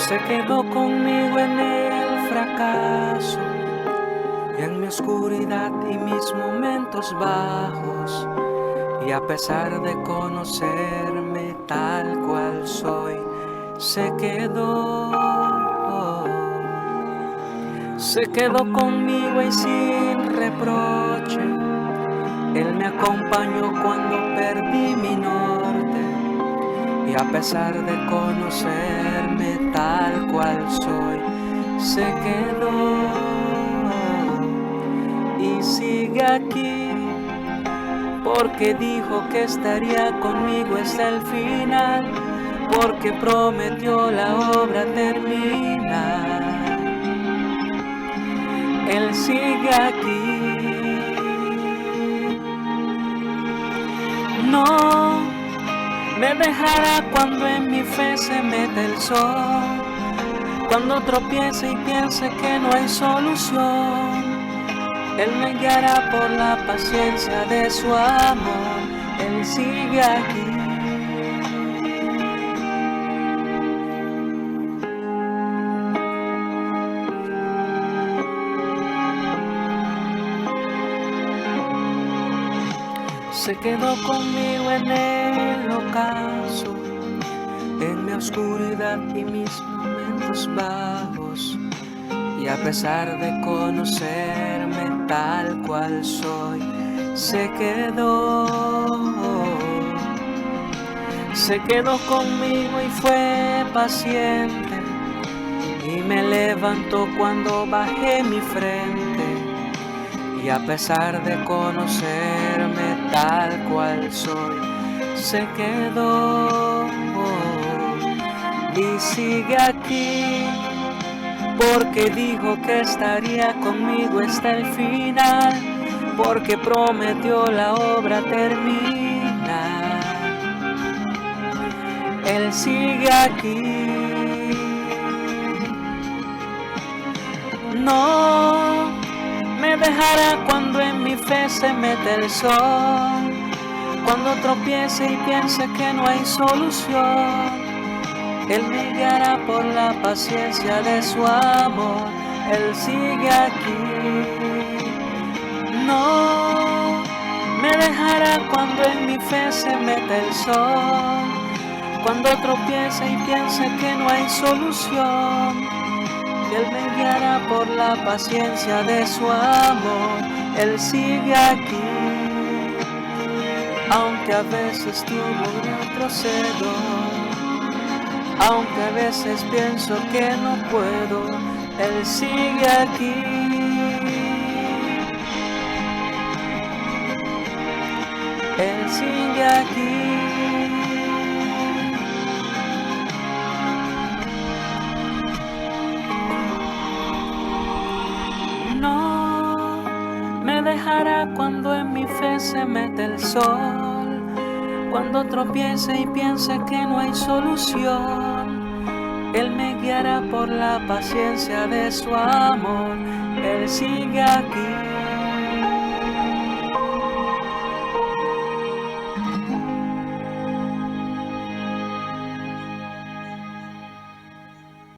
Se quedó conmigo en el fracaso y en mi oscuridad y mis momentos bajos. Y a pesar de conocerme tal cual soy, se quedó conmigo y sin reproche. Él me acompañó cuando perdí mi norte. Y a pesar de conocerme tal cual soy, se quedó y sigue aquí, porque dijo que estaría conmigo hasta el final, porque prometió la obra terminar. Él sigue aquí. No me dejará cuando en mi fe se mete el sol, cuando tropiece y piense que no hay solución. Él me guiará por la paciencia de su amor. Él sigue aquí. Se quedó conmigo en el ocaso, en mi oscuridad y mis momentos bajos. Y a pesar de conocerme tal cual soy, se quedó conmigo y fue paciente. Y me levantó cuando bajé mi frente. Y a pesar de conocerme tal cual soy, se quedó y sigue aquí, porque dijo que estaría conmigo hasta el final, porque prometió la obra terminar. Él sigue aquí. No me dejará cuando en mi fe se mete el sol, cuando tropiece y piense que no hay solución. Él me guiará por la paciencia de su amor. Él sigue aquí. No me dejará cuando en mi fe se mete el sol, cuando tropiece y piense que no hay solución. Él me guiará por la paciencia de su amor. Él sigue aquí. Aunque a veces tuvo retrocedo, aunque a veces pienso que no puedo, Él sigue aquí. Él sigue aquí. No me dejará cuando en mi fe se mete el sol, cuando tropiece y piense que no hay solución. Él me guiará por la paciencia de su amor. Él sigue aquí.